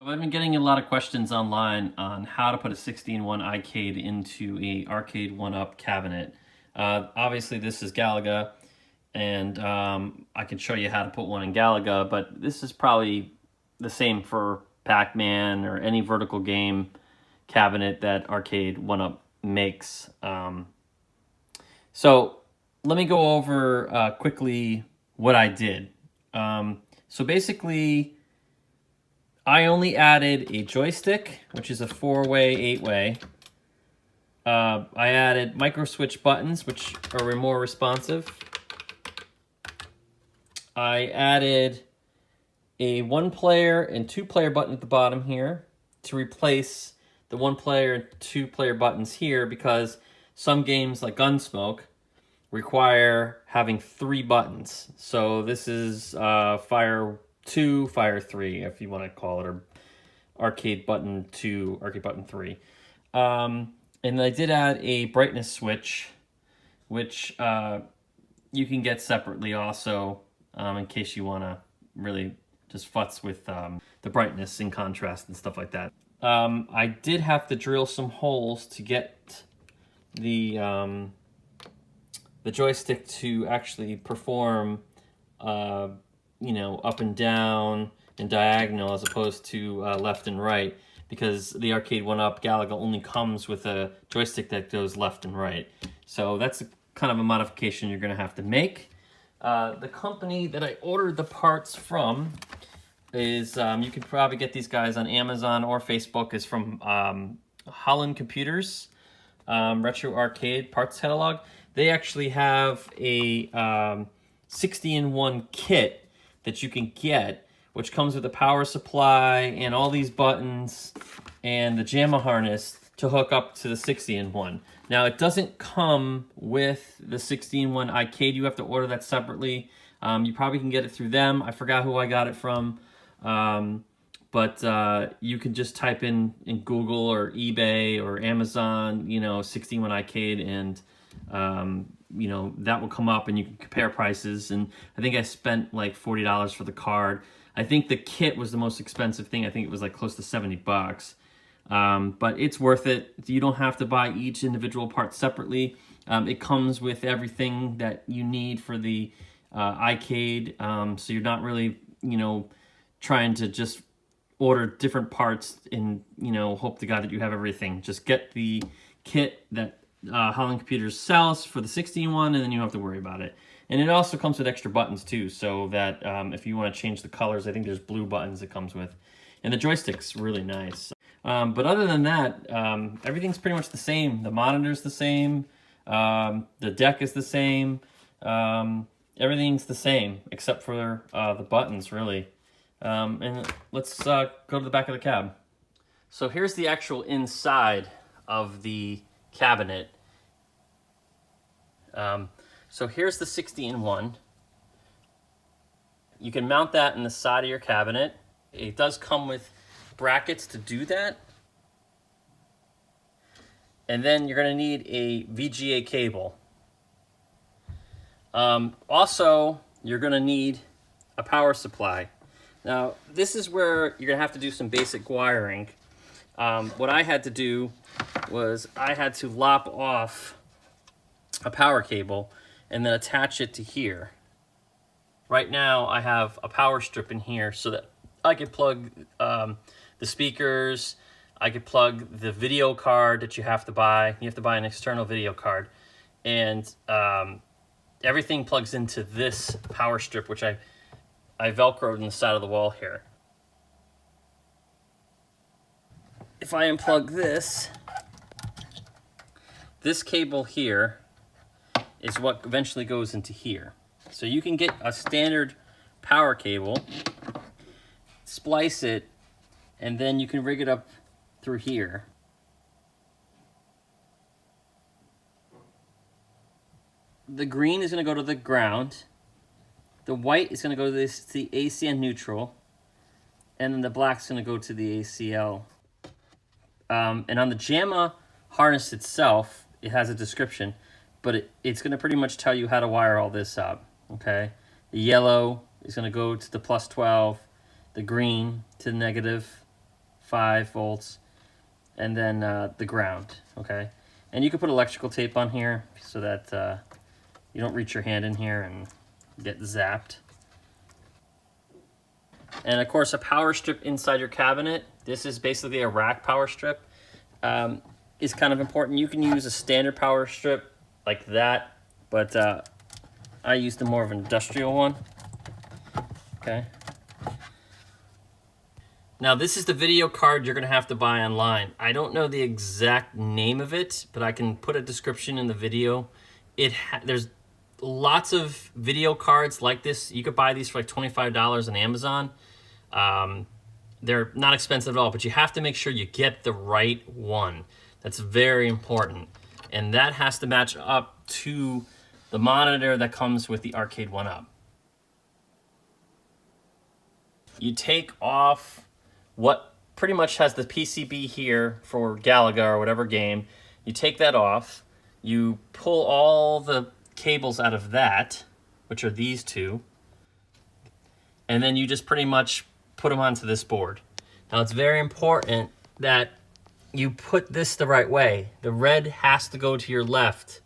I've been getting a lot of questions online on how to put a 16-1 iCade into a Arcade1up cabinet. Obviously this is Galaga, and I can show you how to put one in Galaga, but this is probably the same for Pac-Man or any vertical game cabinet that Arcade1up makes. So let me go over quickly what I did. So basically, I only added a joystick, which is a 4-way, 8-way. I added micro switch buttons, which are more responsive. I added a 1-player and 2-player button at the bottom here to replace the 1-player and 2-player buttons here, because some games like Gunsmoke require having 3 buttons. So this is Fire 2, Fire 3, if you want to call it, or Arcade Button 2, Arcade Button 3. And I did add a brightness switch, which you can get separately also, in case you want to really just futz with the brightness and contrast and stuff like that. I did have to drill some holes to get the joystick to actually perform, you know, up and down and diagonal as opposed to left and right, because the Arcade1up Galaga only comes with a joystick that goes left and right. So that's kind of a modification you're going to have to make. The company that I ordered the parts from is, you can probably get these guys on Amazon or Facebook, is from Holland Computers, Retro Arcade Parts Catalog. They actually have a 60-in-1 kit that you can get, which comes with a power supply and all these buttons and the JAMA harness to hook up to the 60-in-1. Now, it doesn't come with the 60-in-1 iCade. You have to order that separately. You probably can get it through them. I forgot who I got it from. But you can just type in Google or eBay or Amazon, you know, 60-in-1 iCade, and you know, that will come up and you can compare prices. And I think I spent like $40 for the card. I think the kit was the most expensive thing. I think it was like close to 70 bucks. But it's worth it. You don't have to buy each individual part separately. It comes with everything that you need for the iCade. So you're not really, you know, trying to just order different parts and, you know, hope to God that you have everything. Just get the kit that Holland Computers sells for the 60-in-1, and then you don't have to worry about it. And it also comes with extra buttons too, so that if you want to change the colors, I think there's blue buttons it comes with. And the joystick's really nice. But other than that, everything's pretty much the same. The monitor's the same. The deck is the same. Everything's the same except for the buttons, really. And let's go to the back of the cab. So here's the actual inside of the cabinet. So here's the 60-in-1. You can mount that in the side of your cabinet. It does come with brackets to do that. And then you're going to need a VGA cable. Also, you're going to need a power supply. Now, this is where you're going to have to do some basic wiring. What I had to do was I had to lop off a power cable and then attach it to here. Right now, I have a power strip in here so that I could plug the speakers. I could plug the video card that you have to buy. You have to buy an external video card. And everything plugs into this power strip, which I Velcroed in the side of the wall here. If I unplug this cable here is what eventually goes into here. So you can get a standard power cable, splice it, and then you can rig it up through here. The green is going to go to the ground. The white is going to go to the AC and neutral. And then the black is going to go to the ACL. And on the JAMA harness itself, it has a description, but it's going to pretty much tell you how to wire all this up, okay? The yellow is going to go to the +12, the green to the negative, 5 volts, and then the ground, okay? And you can put electrical tape on here so that you don't reach your hand in here and get zapped. And of course, a power strip inside your cabinet. This is basically a rack power strip. Is kind of important. You can use a standard power strip like that, but I used a more of an industrial one. Okay. Now this is the video card you're gonna have to buy online. I don't know the exact name of it, but I can put a description in the video. There's lots of video cards like this. You could buy these for like $25 on Amazon. They're not expensive at all, but you have to make sure you get the right one. That's very important. And that has to match up to the monitor that comes with the Arcade1up. You take off what pretty much has the PCB here for Galaga or whatever game. You take that off, you pull all the cables out of that, which are these two, and then you just pretty much put them onto this board. Now it's very important that you put this the right way. The red has to go to your left.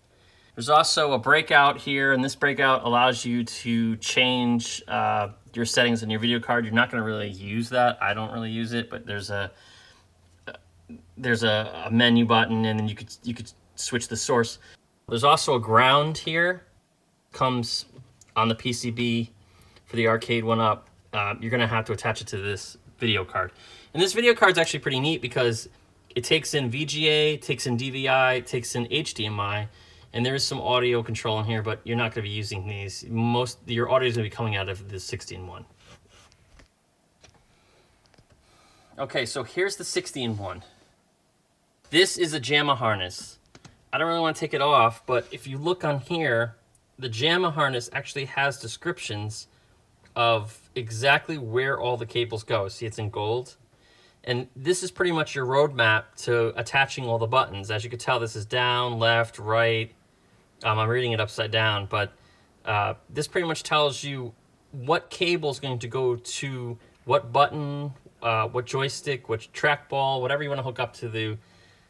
There's also a breakout here, and this breakout allows you to change your settings on your video card. You're not going to really use that. I don't really use it, but there's a menu button, and then you could switch the source. There's also a ground here, comes on the PCB for the Arcade1up. You're going to have to attach it to this video card. And this video card is actually pretty neat because it takes in VGA, takes in DVI, takes in HDMI, and there is some audio control in here, but you're not going to be using these. Your audio is going to be coming out of the 16-1. Okay, so here's the 16-1. This is a JAMA harness. I don't really want to take it off, but if you look on here, the JAMA harness actually has descriptions of exactly where all the cables go. See, it's in gold. And this is pretty much your roadmap to attaching all the buttons. As you can tell, this is down, left, right. I'm reading it upside down, but this pretty much tells you what cable is going to go to what button, what joystick, what trackball, whatever you want to hook up to the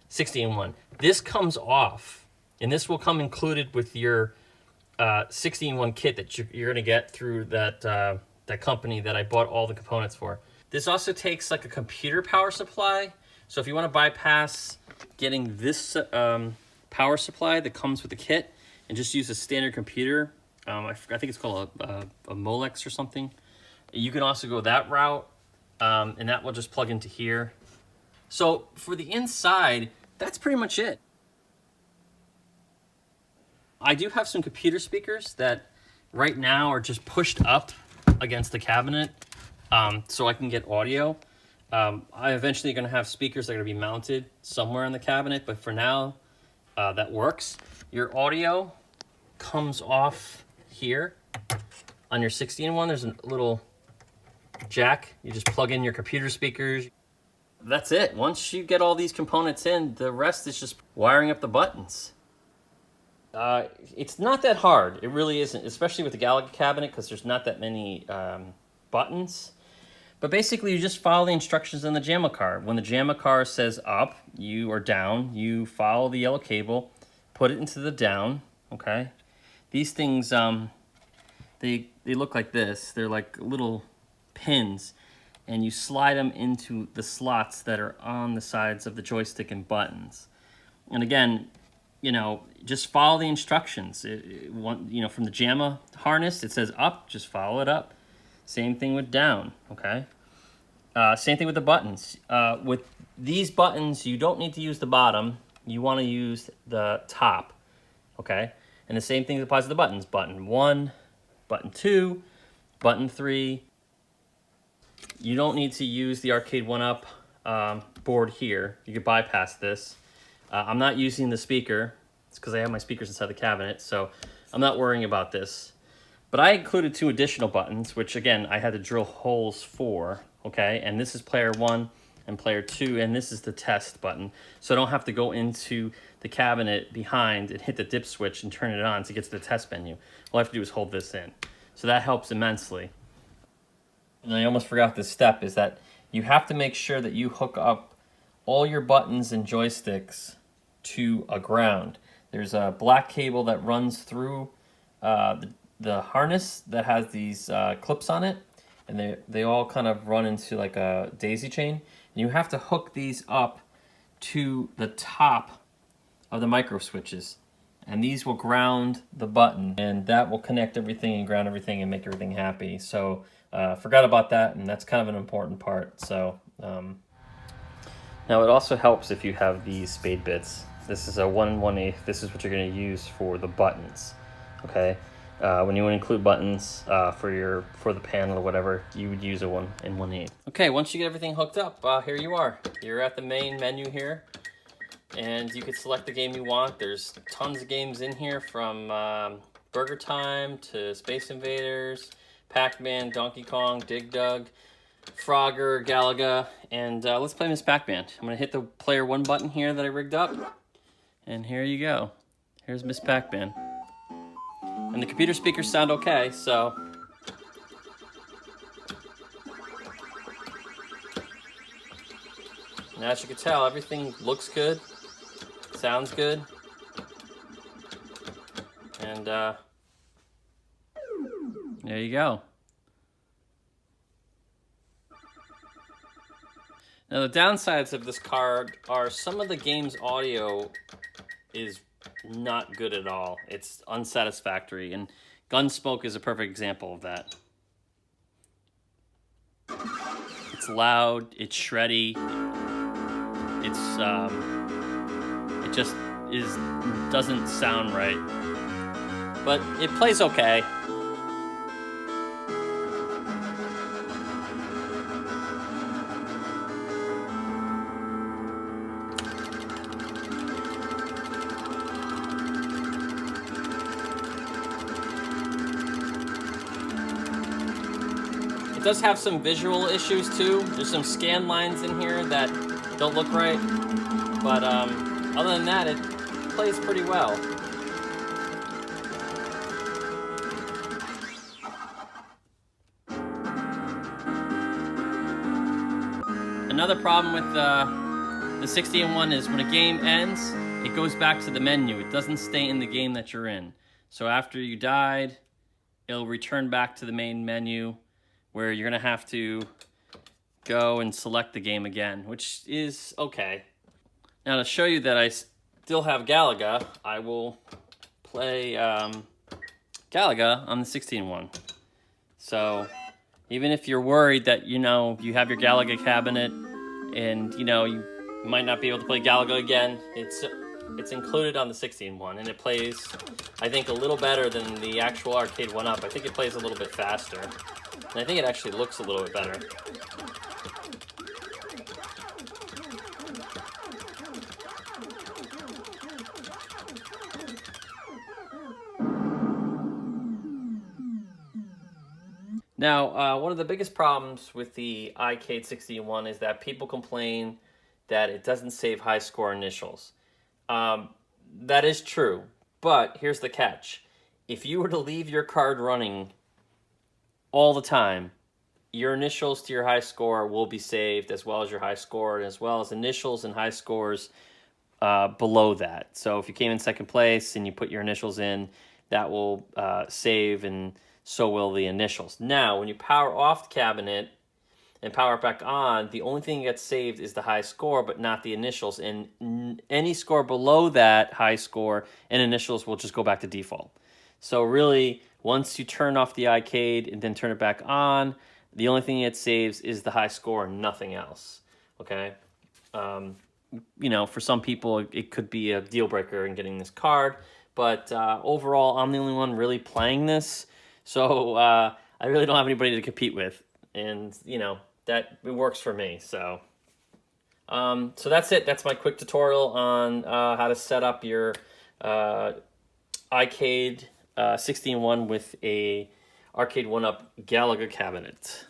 16-1. This comes off, and this will come included with your 16-1 kit that you're going to get through that company that I bought all the components for. This also takes like a computer power supply. So if you want to bypass getting this power supply that comes with the kit and just use a standard computer, I think it's called a Molex or something, you can also go that route, and that will just plug into here. So for the inside, that's pretty much it. I do have some computer speakers that right now are just pushed up against the cabinet, so I can get audio. I'm eventually going to have speakers that are going to be mounted somewhere in the cabinet, but for now, that works. Your audio comes off here on your 16-1. There's a little jack. You just plug in your computer speakers. That's it. Once you get all these components in, the rest is just wiring up the buttons. It's not that hard. It really isn't, especially with the Galaga cabinet, because there's not that many buttons. But basically, you just follow the instructions on the JAMA card. When the JAMA card says up, or down, you follow the yellow cable, put it into the down, okay? These things, they look like this. They're like little pins, and you slide them into the slots that are on the sides of the joystick and buttons. And again, just follow the instructions. From the JAMA harness, it says up, just follow it up. Same thing with down, okay? Same thing with the buttons. With these buttons, you don't need to use the bottom. You want to use the top, okay? And the same thing applies to the buttons. Button 1, button 2, button 3. You don't need to use the Arcade1up board here. You could bypass this. I'm not using the speaker. It's because I have my speakers inside the cabinet, so I'm not worrying about this. But I included 2 additional buttons, which again, I had to drill holes for, okay? And this is player 1 and player 2, and this is the test button. So I don't have to go into the cabinet behind and hit the dip switch and turn it on to get to the test menu. All I have to do is hold this in. So that helps immensely. And I almost forgot this step, is that you have to make sure that you hook up all your buttons and joysticks to a ground. There's a black cable that runs through the harness that has these clips on it, and they all kind of run into like a daisy chain. And you have to hook these up to the top of the micro switches, and these will ground the button, and that will connect everything and ground everything and make everything happy. So forgot about that, and that's kind of an important part. So now it also helps if you have these spade bits. This is a 1 1/8. This is what you're going to use for the buttons. Okay, when you want to include buttons for the panel or whatever, you would use a 1 1/8. Okay, once you get everything hooked up, here you are. You're at the main menu here, and you can select the game you want. There's tons of games in here, from Burger Time to Space Invaders, Pac-Man, Donkey Kong, Dig Dug, Frogger, Galaga, and let's play Miss Pac-Man. I'm gonna hit the player 1 button here that I rigged up, and here you go. Here's Miss Pac-Man. And the computer speakers sound okay, so. Now, as you can tell, everything looks good, sounds good, and there you go. Now, the downsides of this card are some of the game's audio is not good at all. It's unsatisfactory, and Gunsmoke is a perfect example of that. It's loud, it's shreddy, it just doesn't sound right, but it plays okay. It does have some visual issues too. There's some scan lines in here that don't look right, but other than that, it plays pretty well. Another problem with the 60-in-1 is when a game ends, it goes back to the menu. It doesn't stay in the game that you're in. So after you died, it'll return back to the main menu, where you're gonna have to go and select the game again, which is okay. Now, to show you that I still have Galaga, I will play Galaga on the 60-in-1. So even if you're worried that, you have your Galaga cabinet and, you might not be able to play Galaga again, it's included on the 60-in-1, and it plays, I think, a little better than the actual Arcade1up. I think it plays a little bit faster, and I think it actually looks a little bit better. Now, one of the biggest problems with the iCade 60-in-1 is that people complain that it doesn't save high score initials. That is true, but here's the catch. If you were to leave your card running all the time, your initials to your high score will be saved, as well as your high score, as well as initials and high scores below that. So if you came in second place and you put your initials in, that will save, and so will the initials. Now, when you power off the cabinet and power it back on, the only thing that gets saved is the high score, but not the initials. And any score below that high score and initials will just go back to default. So really, once you turn off the iCade and then turn it back on, the only thing it saves is the high score and nothing else. Okay? For some people, it could be a deal breaker in getting this card. But overall, I'm the only one really playing this. So I really don't have anybody to compete with. And, that it works for me. So that's it. That's my quick tutorial on how to set up your iCade 60-in-1 with a Arcade1up Galaga cabinet.